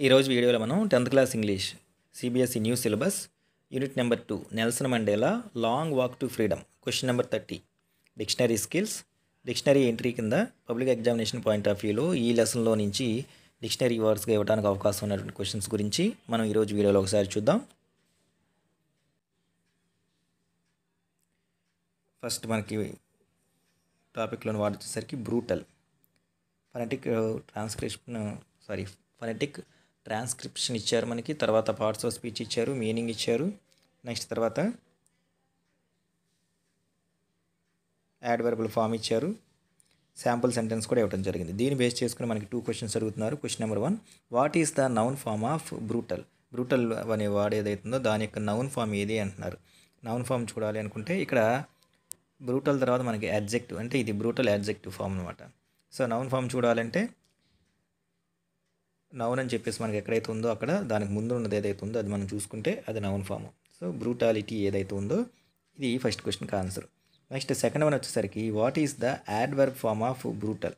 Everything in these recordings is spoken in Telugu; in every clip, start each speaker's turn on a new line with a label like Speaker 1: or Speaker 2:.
Speaker 1: ఈరోజు వీడియోలో మనం 10th class English CBSE new syllabus unit number 2 Nelson Mandela long walk to freedom question number 30 dictionary skills dictionary entry కింద పబ్లిక్ ఎగ్జామినేషన్ పాయింట్ ఆఫ్ వ్యూలో ఈ లెసన్లో నుంచి డిక్షనరీ వర్డ్స్గా ఇవ్వడానికి అవకాశం ఉన్నటువంటి క్వశ్చన్స్ గురించి మనం ఈరోజు వీడియోలో ఒకసారి చూద్దాం. ఫస్ట్ మనకి టాపిక్లోని వార్డ్ వచ్చేసరికి బ్రూటల్ ఫనెటిక్ ట్రాన్స్క్రిప్షన్ ఇచ్చారు మనకి. తర్వాత పార్ట్స్ ఆఫ్ స్పీచ్ ఇచ్చారు, మీనింగ్ ఇచ్చారు. నెక్స్ట్ తర్వాత యాడ్వర్బల్ ఫామ్ ఇచ్చారు, శాంపుల్ సెంటెన్స్ కూడా ఇవ్వడం జరిగింది. దీన్ని బేస్ చేసుకుని మనకి 2 క్వశ్చన్స్ అడుగుతున్నారు. Question number 1, what is the noun form of brutal? Brutal అనే వర్డ్ ఏదైతుందో దాని యొక్క నౌన్ ఫామ్ ఏది అంటున్నారు. నౌన్ ఫామ్ చూడాలి అనుకుంటే ఇక్కడ బ్రూటల్ తర్వాత మనకి అడ్జెక్టివ్, అంటే ఇది బ్రూటల్ అడ్జెక్టివ్ ఫామ్ అనమాట. సో నౌన్ ఫామ్ చూడాలంటే నౌన్ అని చెప్పేసి మనకి ఎక్కడైతే ఉందో అక్కడ దానికి ముందు ఉన్నది ఏదైతే ఉందో అది మనం చూసుకుంటే అది నౌన్ ఫామ్. సో బ్రూటాలిటీ ఏదైతే ఉందో ఇది ఫస్ట్ క్వశ్చన్కి ఆన్సర్. నెక్స్ట్ సెకండ్ వన్ వచ్చేసరికి what is the adverb form of brutal?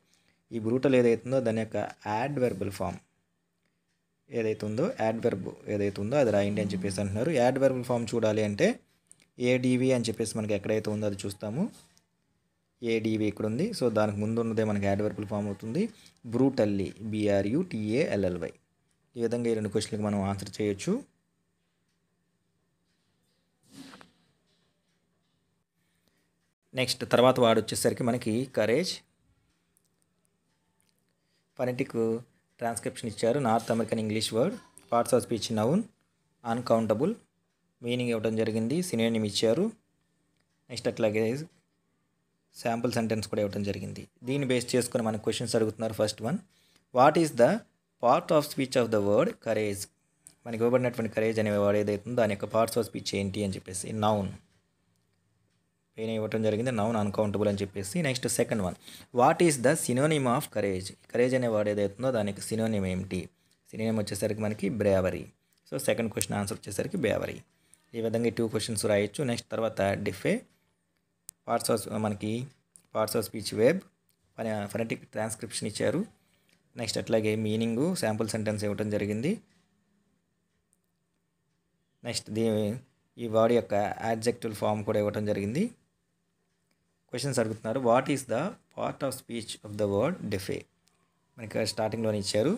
Speaker 1: ఈ బ్రూటల్ ఏదైతే ఉందో దాని యొక్క యాడ్వర్బల్ ఫామ్ ఏదైతే ఉందో యాడ్వర్బ్ ఏదైతే ఉందో అది రాయండి అని చెప్పేసి అంటున్నారు. యాడ్వర్బల్ ఫామ్ చూడాలి అంటే ఏడీవీ అని చెప్పేసి మనకి ఎక్కడైతే ఉందో అది చూస్తాము. ఏడీవీ ఇక్కడ ఉంది. సో దానికి ముందు ఉన్నదే మనకి యాడ్వర్బల్ ఫామ్ అవుతుంది. Brutally, BRUTALLY. ఈ విధంగా ఈ 2 క్వశ్చన్లకు మనం ఆన్సర్ చేయొచ్చు. నెక్స్ట్ తర్వాత వాడు వచ్చేసరికి మనకి కరేజ్. ఫనెటిక్ ట్రాన్స్క్రిప్షన్ ఇచ్చారు. North American English word. Parts of speech noun, uncountable. Meaning ఇవ్వడం జరిగింది, సినోనిమ్ ఇచ్చారు. నెక్స్ట్ అట్లాగే శాంపుల్ సెంటెన్స్ కూడా ఇవ్వడం జరిగింది. దీన్ని బేస్ చేసుకుని మనకు క్వశ్చన్స్ అడుగుతున్నారు. First one, what is the part of speech of the word courage? మనకి ఇవ్వబడినటువంటి కరేజ్ అనే వర్డ్ ఏదైతుందో దాని యొక్క పార్ట్స్ ఆఫ్ స్పీచ్ ఏంటి అని చెప్పేసి నౌన్ పైన ఇవ్వడం జరిగింది, నౌన్ అన్కౌంటబుల్ అని చెప్పేసి. Next second one, what is the synonym of courage? Courage అనే వర్డ్ ఏదైతుందో దానికి సినోనిమ్ ఏమిటి? సినోనిమ్ వచ్చేసరికి మనకి bravery. So second question answer వచ్చేసరికి బ్రేవరీ. ఈ విధంగా 2 క్వశ్చన్స్ రాయొచ్చు. నెక్స్ట్ తర్వాత defy, parts of speech verb, phonetic transcription ఇచ్చారు. నెక్స్ట్ అట్లాగే మీనింగు, శాంపుల్ సెంటెన్స్ ఇవ్వడం జరిగింది. నెక్స్ట్ ఈ వర్డ్ యొక్క యాడ్జెక్టివ్ ఫామ్ కూడా ఇవ్వడం జరిగింది. క్వశ్చన్స్ అడుగుతున్నారు, what is the part of speech of the word defy? మనకి స్టార్టింగ్లోనే ఇచ్చారు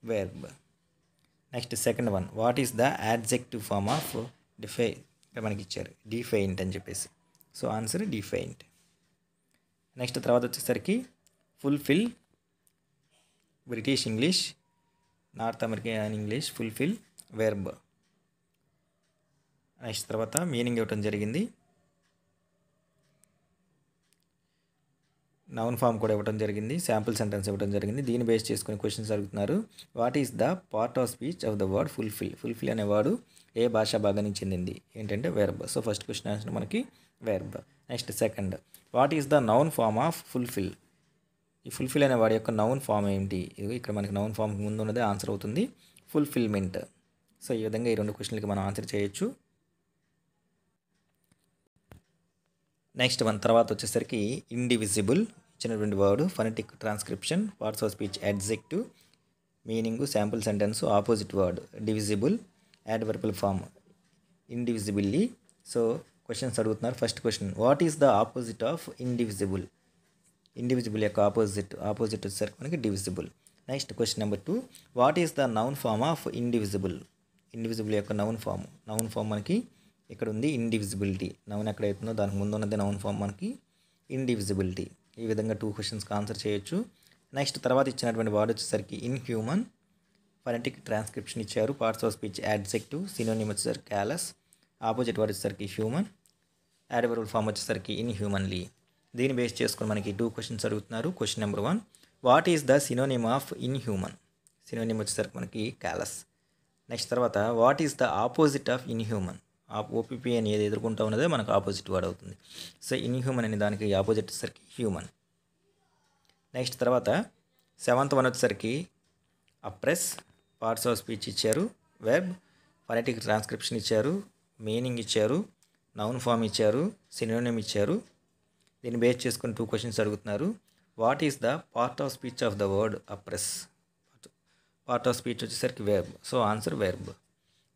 Speaker 1: verb. Next second one, what is the adjective form of defy? ఇక్కడ మనకి ఇచ్చారు డిఫెయింట్ అని చెప్పేసి. So answer డిఫెయింట్. నెక్స్ట్ తర్వాత వచ్చేసరికి fulfil, British English, north American English, fulfil verb. Next తర్వాత మీనింగ్ ఇవ్వడం జరిగింది, నౌన్ ఫామ్ కూడా ఇవ్వడం జరిగింది, శాంపుల్ సెంటెన్స్ ఇవ్వడం జరిగింది. దీన్ని బేస్ చేసుకుని క్వశ్చన్స్ అడుగుతున్నారు, what is the part of speech of the word fulfil? Fulfil అనే వర్డ్ ఏ భాషా భాగానికి చెందింది? ఏంటంటే verb. So first question answer మనకి verb. Next second, what is the noun form of fulfil? ఈ ఫుల్ఫిల్ అనే వాడి యొక్క నౌన్ ఫామ్ ఏంటి? ఇక్కడ మనకి నౌన్ ఫామ్ ముందు ఉన్నదే ఆన్సర్ అవుతుంది, ఫుల్ఫిల్మెంట్. సో ఈ విధంగా ఈ 2 క్వశ్చన్లకి మనం ఆన్సర్ చేయొచ్చు. నెక్స్ట్ వన్ తర్వాత వచ్చేసరికి ఇండివిజిబుల్ ఇచ్చినటువంటి word, phonetic transcription, parts of speech adjective, meaning, sample sentence, opposite word divisible, adverbial form indivisibly. So questions అడుగుతున్నారు. First question, what is the opposite of indivisible? Indivisible యొక్క ఆపోజిట్ వచ్చేసరికి మనకి divisible. Next question number 2, what is the noun form of indivisible? Indivisible యొక్క నౌన్ ఫామ్ మనకి ఇక్కడ ఉంది ఇండివిజిబిలిటీ. నౌన్ ఎక్కడైతుందో దానికి ముందు ఉన్నది నౌన్ ఫామ్ మనకి ఇండివిజిబిలిటీ. ఈ విధంగా 2 క్వశ్చన్స్కి ఆన్సర్ చేయొచ్చు. నెక్స్ట్ తర్వాత ఇచ్చినటువంటి వర్డ్ వచ్చేసరికి ఇన్హ్యూమన్, ఫనెటిక్ ట్రాన్స్క్రిప్షన్ ఇచ్చారు. Parts of speech adjective, synonym వచ్చేసరికి క్యాలస్, ఆపోజిట్ వర్డ్ వచ్చేసరికి హ్యూమన్, యాడ్వర్బల్ ఫామ్ వచ్చేసరికి ఇన్హ్యూమన్లీ. దీన్ని బేస్ చేసుకుని మనకి 2 క్వశ్చన్స్ అడుగుతున్నారు. Question number 1, what is the synonym of inhuman? Synonym వచ్చేసరికి మనకి క్యాలస్. నెక్స్ట్ తర్వాత, what is the opposite of inhuman? OPP అని ఏది ఎదుర్కొంటూ ఉన్నదో మనకు ఆపోజిట్ వర్డ్ అవుతుంది. సో ఇన్హ్యూమన్ అనే దానికి ఆపోజిట్ వచ్చేసరికి హ్యూమన్. నెక్స్ట్ తర్వాత 7th వన్ వచ్చేసరికి అప్రెస్, పార్ట్స్ ఆఫ్ స్పీచ్ ఇచ్చారు, వెర్బ్, ఫనెటిక్ ట్రాన్స్క్రిప్షన్ ఇచ్చారు, మీనింగ్ ఇచ్చారు, నౌన్ ఫామ్ ఇచ్చారు, సినోనిమ్ ఇచ్చారు. దీన్ని బేస్ చేసుకుని 2 క్వశ్చన్స్ అడుగుతున్నారు. What is the part of speech of the word oppress? Part of speech వచ్చేసరికి verb. So answer verb.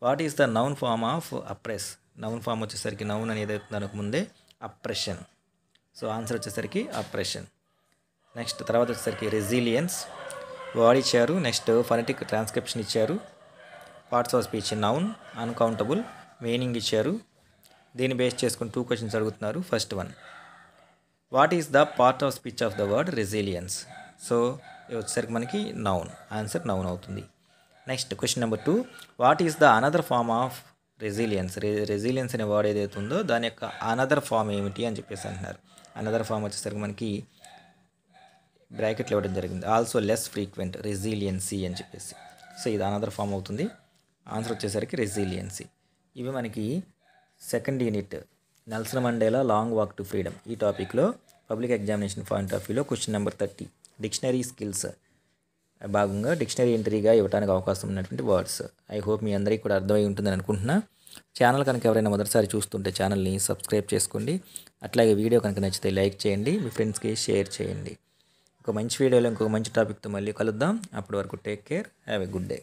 Speaker 1: What is the noun form of oppress? Noun form వచ్చేసరికి నౌన్ అనేది ఏదైతే దానికి ముందే అప్రెషన్. సో ఆన్సర్ వచ్చేసరికి అప్రెషన్. నెక్స్ట్ తర్వాత వచ్చేసరికి రెసిలియన్స్. వర్డ్ ఇచ్చారు, నెక్స్ట్ ఫనెటిక్ ట్రాన్స్క్రిప్షన్ ఇచ్చారు, parts of speech noun, uncountable, meaning ఇచ్చారు. దీన్ని బేస్ చేసుకుని 2 క్వశ్చన్స్ అడుగుతున్నారు. First one, what is the part of speech of the word resilience? So ఇది వచ్చేసరికి మనకి నౌన్. ఆన్సర్ నౌన్ అవుతుంది. Next question number 2, what is the another form of resilience? Resilience అనే వర్డ్ ఏదైతే ఉందో దాని యొక్క అనదర్ ఫామ్ ఏమిటి అని చెప్పేసి అంటున్నారు. అనదర్ ఫామ్ వచ్చేసరికి మనకి బ్రాకెట్లు ఇవ్వడం జరిగింది. ఆల్సో లెస్ ఫ్రీక్వెంట్, రెసిలియన్సీ అని చెప్పేసి. సో ఇది అనదర్ ఫామ్ అవుతుంది. ఆన్సర్ వచ్చేసరికి రెసిలియన్సీ. ఇవి మనకి second unit Nelson Mandela long walk to freedom ఈ టాపిక్లో పబ్లిక్ ఎగ్జామినేషన్ పాయింట్ ఆఫ్ వ్యూలో క్వశ్చన్ నెంబర్ 30 డిక్షనరీ స్కిల్స్ భాగంగా డిక్షనరీ ఎంట్రీగా ఇవ్వడానికి అవకాశం ఉన్నటువంటి వర్డ్స్. ఐ హోప్ మీ అందరికీ కూడా అర్థమై ఉంటుందని అనుకుంటున్నా. ఛానల్ కనుక ఎవరైనా మొదటిసారి చూస్తుంటే ఛానల్ని సబ్స్క్రైబ్ చేసుకోండి. అట్లాగే వీడియో కనుక నచ్చితే లైక్ చేయండి, మీ ఫ్రెండ్స్కి షేర్ చేయండి. ఇంకో మంచి వీడియోలో ఇంకొక మంచి టాపిక్తో మళ్ళీ కలుద్దాం. అప్పటి వరకు take care, have a good day.